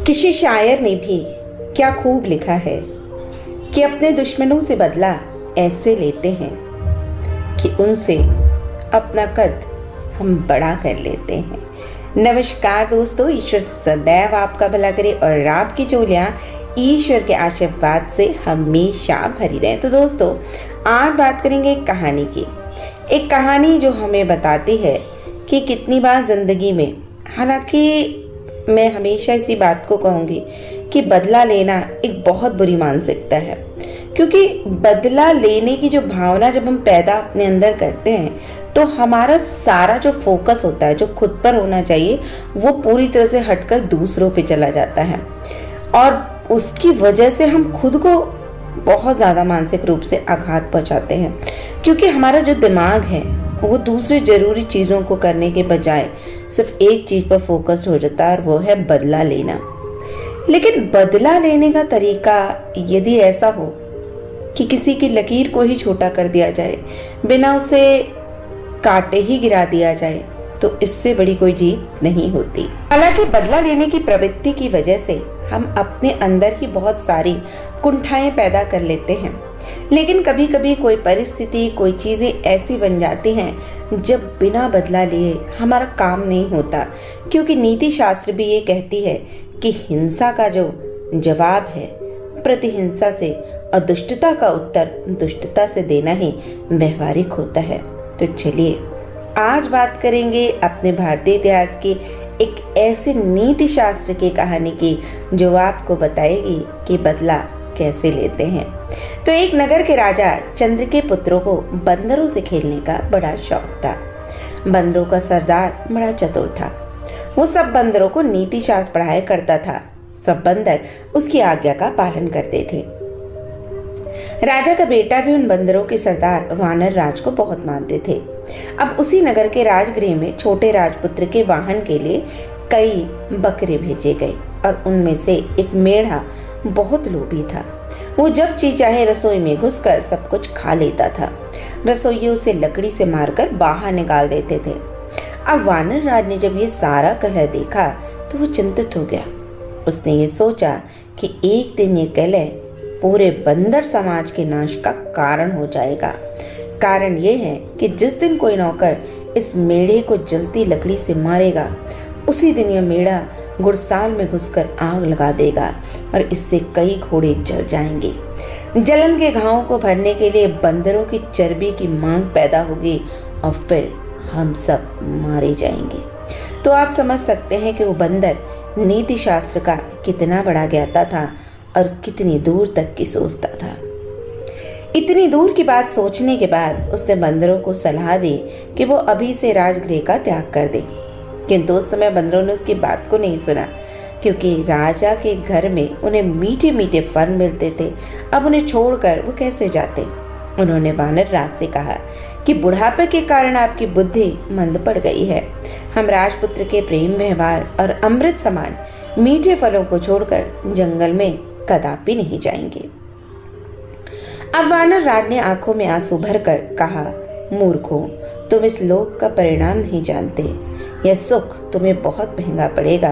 किसी शायर ने भी क्या खूब लिखा है कि अपने दुश्मनों से बदला ऐसे लेते हैं कि उनसे अपना कद हम बड़ा कर लेते हैं। नमस्कार दोस्तों, ईश्वर सदैव आपका भला करे और आपकी झोलियां ईश्वर के आशीर्वाद से हमेशा भरी रहे। तो दोस्तों, आज बात करेंगे एक कहानी की। एक कहानी जो हमें बताती है कि कितनी बार जिंदगी में, हालांकि मैं हमेशा इसी बात को कहूँगी कि बदला लेना एक बहुत बुरी मानसिकता है, क्योंकि बदला लेने की जो भावना जब हम पैदा अपने अंदर करते हैं तो हमारा सारा जो फोकस होता है, जो खुद पर होना चाहिए, वो पूरी तरह से हटकर दूसरों पे चला जाता है और उसकी वजह से हम खुद को बहुत ज़्यादा मानसिक रूप से आघात पहुंचाते हैं, क्योंकि हमारा जो दिमाग है वो दूसरी ज़रूरी चीज़ों को करने के बजाय सिर्फ एक चीज़ पर फोकस हो जाता है और वो है बदला लेना। लेकिन बदला लेने का तरीका यदि ऐसा हो कि किसी की लकीर को ही छोटा कर दिया जाए, बिना उसे काटे ही गिरा दिया जाए, तो इससे बड़ी कोई जीत नहीं होती। हालांकि बदला लेने की प्रवृत्ति की वजह से हम अपने अंदर ही बहुत सारी कुंठाएं पैदा कर लेते हैं, लेकिन कभी कभी कोई परिस्थिति, कोई चीज़ें ऐसी बन जाती हैं जब बिना बदला लिए हमारा काम नहीं होता, क्योंकि नीति शास्त्र भी ये कहती है कि हिंसा का जो जवाब है प्रतिहिंसा से और दुष्टता का उत्तर दुष्टता से देना ही व्यवहारिक होता है। तो चलिए आज बात करेंगे अपने भारतीय इतिहास की एक ऐसे नीति शास्त्र की कहानी की जो आपको बताएगी कि बदला कैसे लेते हैं। तो एक नगर के राजा चंद्र के पुत्रों को बंदरों से खेलने का बड़ा शौक था। बंदरों का सरदार बड़ा चतुर था। वो सब बंदरों को नीति शास्त्र पढ़ाया करता था। सब बंदर उसकी आज्ञा का पालन करते थे। राजा का बेटा भी उन बंदरों के सरदार वानर राज को बहुत मानते थे। अब उसी नगर के राजगृह में छोटे राजपुत्र के वाहन के लिए कई बकरे भेजे गए और उनमें से एक मेढ़ा बहुत लोभी था। वो जब जी चाहे रसोई में घुसकर सब कुछ खा लेता था। रसोइये उसे लकड़ी से मारकर बाहर निकाल देते थे। अब वानर राज ने जब ये सारा कलह देखा तो वो चिंतित हो गया। उसने ये सोचा कि एक दिन ये कलह पूरे बंदर समाज के नाश का कारण हो जाएगा। कारण ये है कि जिस दिन कोई नौकर इस मेढ़े को जलती लकड़ी से मारेगा, उसी दिन यह मेढ़ा घुड़साल में घुसकर आग लगा देगा और इससे कई घोड़े जल जाएंगे। जलन के घावों को भरने के लिए बंदरों की चर्बी की मांग पैदा होगी और फिर हम सब मारे जाएंगे। तो आप समझ सकते हैं कि वो बंदर नीति शास्त्र का कितना बड़ा ज्ञाता था और कितनी दूर तक की सोचता था। इतनी दूर की बात सोचने के बाद उसने बंदरों को सलाह दी कि वो अभी से राजगृह का त्याग कर दे, किंतु उस समय बंदरों ने उसकी बात को नहीं सुना, क्योंकि राजा के घर में उन्हें मीठे मीठे फल मिलते थे। अब उन्हें छोड़कर वो कैसे जाते। उन्होंने वानर राज से कहा कि बुढ़ापे के कारण आपकी बुद्धि मंद पड़ गई है। हम राजपुत्र के प्रेम व्यवहार और अमृत समान मीठे फलों को छोड़कर जंगल में कदापि नहीं जाएंगे। अब वानर राज ने आंखों में आंसू भरकर कहा, मूर्खों, तुम इस लोक का परिणाम नहीं जानते। यह सुख तुम्हें बहुत महंगा पड़ेगा।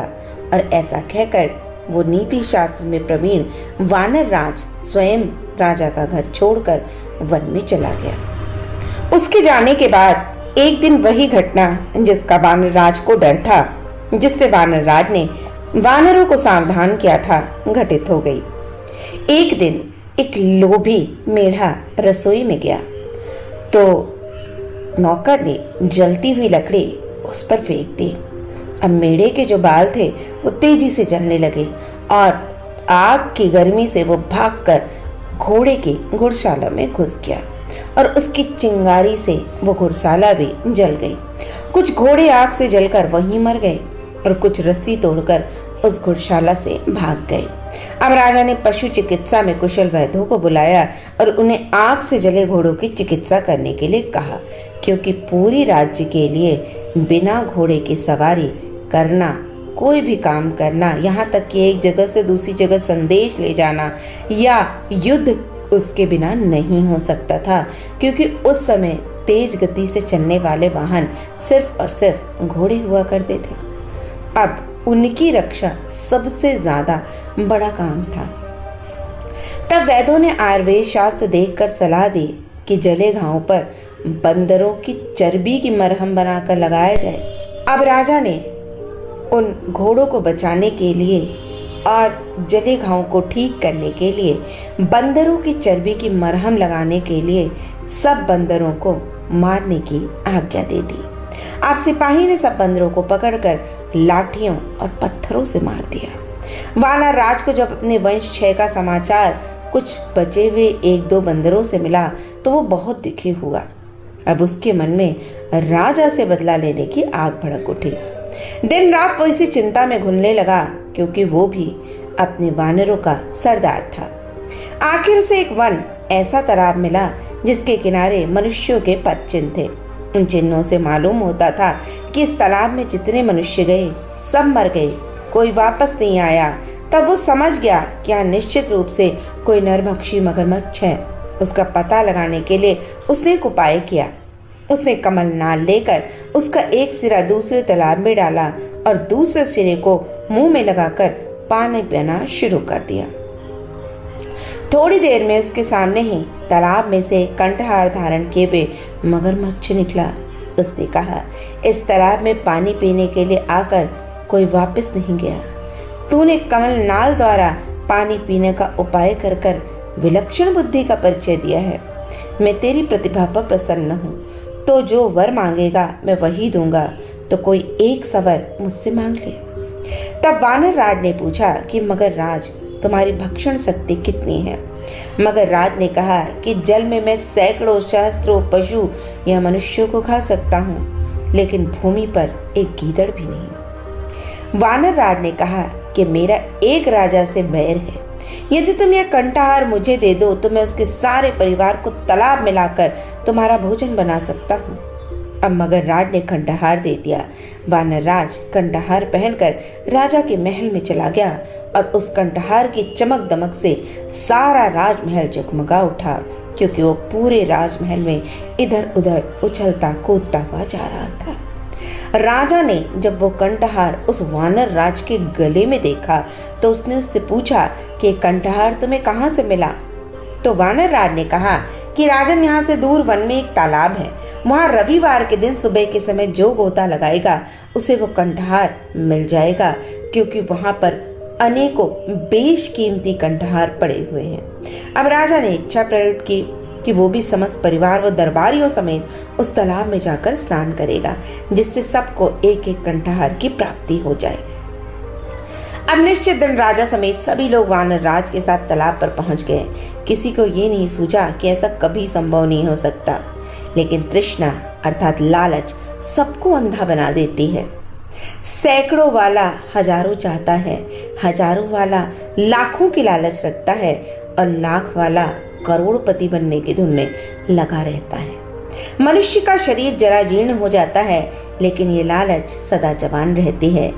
और ऐसा कहकर वो नीति शास्त्र में प्रवीण वानर राज स्वयं राजा का घर छोड़कर वन में चला गया। उसके जाने के बाद एक दिन वही घटना जिसका वानर राज को डर था, जिससे वानर राज ने वानरों को सावधान किया था, घटित हो गई। एक दिन एक लोभी मेढ़ा रसोई में गया तो नौकर ने जलती हुई लकड़ी उस पर फेंक दी। अब मेढ़े के जो बाल थे वो तेजी से जलने लगे और आग की गर्मी से वो भागकर घोड़े की घुड़शाला में घुस गया और उसकी चिंगारी से वो घुड़शाला भी जल गई। कुछ घोड़े आग से जलकर वहीं मर गए और कुछ रस्सी तोड़कर उस घुड़शाला से भाग गए। अब राजा ने पशु चिकित्सा में कुशल वैद्यों को बुलाया और उन्हें आग से जले घोड़ों की चिकित्सा करने के लिए कहा, क्योंकि पूरी राज्य के लिए बिना घोड़े की सवारी करना, कोई भी काम करना, यहाँ तक कि एक जगह से दूसरी जगह संदेश ले जाना या युद्ध उसके बिना नहीं हो सकता था, क्योंकि उस समय तेज गति से चलने वाले वाहन सिर्फ और सिर्फ घोड़े हुआ करते थे। अब उनकी रक्षा सबसे ज्यादा बड़ा काम था। तब वैद्यों ने आयुर्वेद शास्त्र देखकर सलाह दी कि जले घावों पर बंदरों की चर्बी की मरहम बनाकर लगाया जाए। अब राजा ने उन घोड़ों को बचाने के लिए और जले घावों को ठीक करने के लिए बंदरों की चर्बी की मरहम लगाने के लिए सब बंदरों को मारने की आज्ञा दे दी। अब सिपाही ने सब बंदरों को पकड़कर लाठियों और पत्थरों से मार दिया। वानर राज को जब अपने वंश क्षय का समाचार कुछ बचे हुए एक दो बंदरों से मिला तो वो बहुत दुखी हुआ। अब उसके मन में राजा से बदला लेने की आग भड़क उठी। दिन रात वो इसी चिंता में घुलने लगा, क्योंकि वो भी अपने वानरों का सरदार था। आखिर उसे एक वन ऐसा तालाब मिला जिसके किनारे मनुष्यों के पद चिन्ह थे। उन चिन्हों से मालूम होता था कि इस तालाब में जितने मनुष्य गए सब मर गए, कोई वापस नहीं आया। तब वो समझ गया कि यहाँ निश्चित रूप से कोई नरभक्षी मगरमच्छ है। उसका पता लगाने के लिए उसने एक उपाय किया। उसने कमल नाल लेकर उसका एक सिरा दूसरे तालाब में डाला और दूसरे सिरे को मुंह में लगाकर पानी पीना शुरू कर दिया। थोड़ी देर में उसके सामने ही तालाब में से कंठहार धारण किए हुए मगरमच्छ निकला। उसने कहा, इस तालाब में पानी पीने के लिए आकर कोई वापस नहीं गया। तूने कमल नाल द्वारा पानी पीने का उपाय कर कर विलक्षण बुद्धि का परिचय दिया है। मैं तेरी प्रतिभा पर प्रसन्न हूँ, तो जो वर मांगेगा मैं वही दूंगा। तो कोई एक सवर मुझसे मांग ले। तब वानर राज ने पूछा कि मगर राज, तुम्हारी भक्षण शक्ति कितनी है? मगर राज ने कहा कि जल में मैं सैकड़ों सहस्त्रों पशु या मनुष्यों को खा सकता हूँ, लेकिन भूमि पर एक गीदड़ भी नहीं। वानर राज ने कहा कि मेरा एक राजा से बैर है। यदि तुम यह कंठहार मुझे दे दो तो मैं उसके सारे परिवार को तालाब में लाकर तुम्हारा भोजन बना सकता हूँ। अब मगर राज ने कंठहार दे दिया। वानर राज कंठहार पहनकर राजा के महल में चला गया और उस कंठहार की चमक दमक से सारा राजमहल जगमगा उठा, क्योंकि वो पूरे राजमहल में इधर उधर उछलता कूदता हुआ जा रहा था। राजा ने जब वो कंठहार उस वानर राज के गले में देखा तो उसने उससे पूछा कि कंठहार तुम्हें कहाँ से मिला? तो वानर राज ने कहा कि राजन, यहाँ से दूर वन में एक तालाब है। वहाँ रविवार के दिन सुबह के समय जो गोता लगाएगा उसे वो कंठहार मिल जाएगा, क्योंकि वहाँ पर अनेकों बेशकीमती कंठहार पड़े हुए हैं। अब राजा ने इच्छा प्रकट की कि वो भी समस्त परिवार व दरबारियों समेत उस तालाब में जाकर स्नान करेगा, जिससे सबको एक एक कंठहार की प्राप्ति हो जाए। अब निश्चित दिन राजा समेत सभी लोग वानर राज के साथ तालाब पर पहुंच गए। किसी को ये नहीं सूझा कि ऐसा कभी संभव नहीं हो सकता, लेकिन तृष्णा अर्थात लालच सबको अंधा बना देती है। सैकड़ों वाला हजारों चाहता है, हजारों वाला लाखों की लालच रखता है और लाख वाला करोड़पति बनने की धुन में लगा रहता है। मनुष्य का शरीर जरा जीर्ण हो जाता है, लेकिन ये लालच सदा जवान रहती है।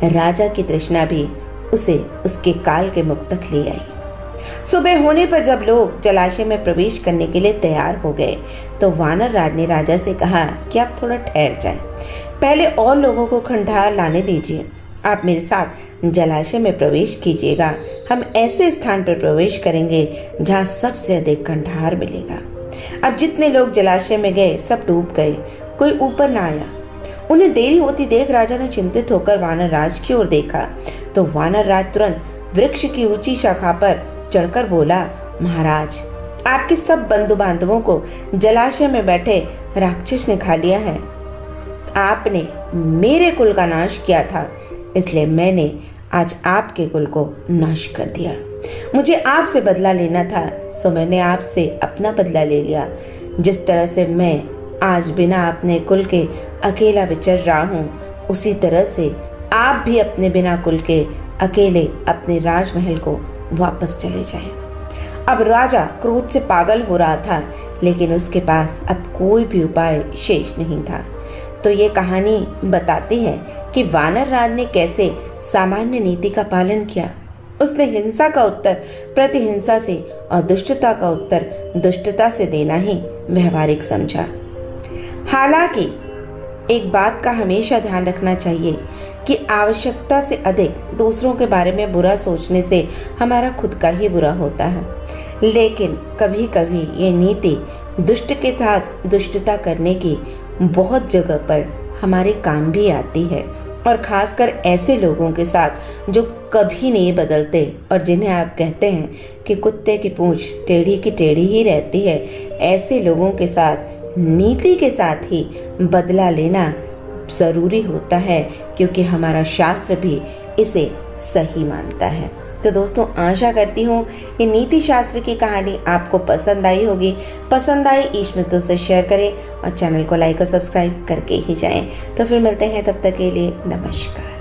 राजा की तृष्णा भी उसे उसके काल के मुख तक ले आई। सुबह होने पर जब लोग जलाशय में प्रवेश करने के लिए तैयार हो गए तो वानर राज ने राजा से कहा कि आप थोड़ा ठहर जाएं, पहले और लोगों को कंठहार लाने दीजिए। आप मेरे साथ जलाशय में प्रवेश कीजिएगा। हम ऐसे स्थान पर प्रवेश करेंगे जहाँ सबसे अधिक कंठहार मिलेगा। अब जितने लोग जलाशय में गए सब डूब गए, कोई ऊपर ना आया। उन्हें देरी होती देख राजा ने चिंतित होकर वानर राज की ओर देखा तो वानर राज तुरंत वृक्ष की ऊंची शाखा पर चढ़कर बोला, महाराज, आपके सब बंधु बांधवों को जलाशय में बैठे राक्षस ने खा लिया है। आपने मेरे कुल का नाश किया था, इसलिए मैंने आज आपके कुल को नाश कर दिया। मुझे आपसे बदला लेना था, सो मैंने आपसे अपना बदला ले लिया। जिस तरह से मैं आज बिना अपने कुल के अकेला विचर रहा हूँ, उसी तरह से आप भी अपने बिना कुल के अकेले अपने राजमहल को वापस चले जाएं। अब राजा क्रोध से पागल हो रहा था, लेकिन उसके पास अब कोई भी उपाय शेष नहीं था। तो ये कहानी बताती है कि वानर राज ने कैसे सामान्य नीति का पालन किया। उसने हिंसा का उत्तर प्रतिहिंसा से और दुष्टता का उत्तर दुष्टता से देना ही व्यवहारिक समझा। हालांकि एक बात का हमेशा ध्यान रखना चाहिए कि आवश्यकता से अधिक दूसरों के बारे में बुरा सोचने से हमारा खुद का ही बुरा होता है। लेकिन कभी कभी ये नीति दुष्ट के साथ दुष्टता करने की बहुत जगह पर हमारे काम भी आती है, और ख़ासकर ऐसे लोगों के साथ जो कभी नहीं बदलते और जिन्हें आप कहते हैं कि कुत्ते की पूंछ टेढ़ी की टेढ़ी ही रहती है। ऐसे लोगों के साथ नीति के साथ ही बदला लेना ज़रूरी होता है, क्योंकि हमारा शास्त्र भी इसे सही मानता है। तो दोस्तों, आशा करती हूँ ये नीति शास्त्र की कहानी आपको पसंद आई होगी। पसंद आई इष्ट मित्रों से शेयर करें और चैनल को लाइक और सब्सक्राइब करके ही जाएं। तो फिर मिलते हैं, तब तक के लिए नमस्कार।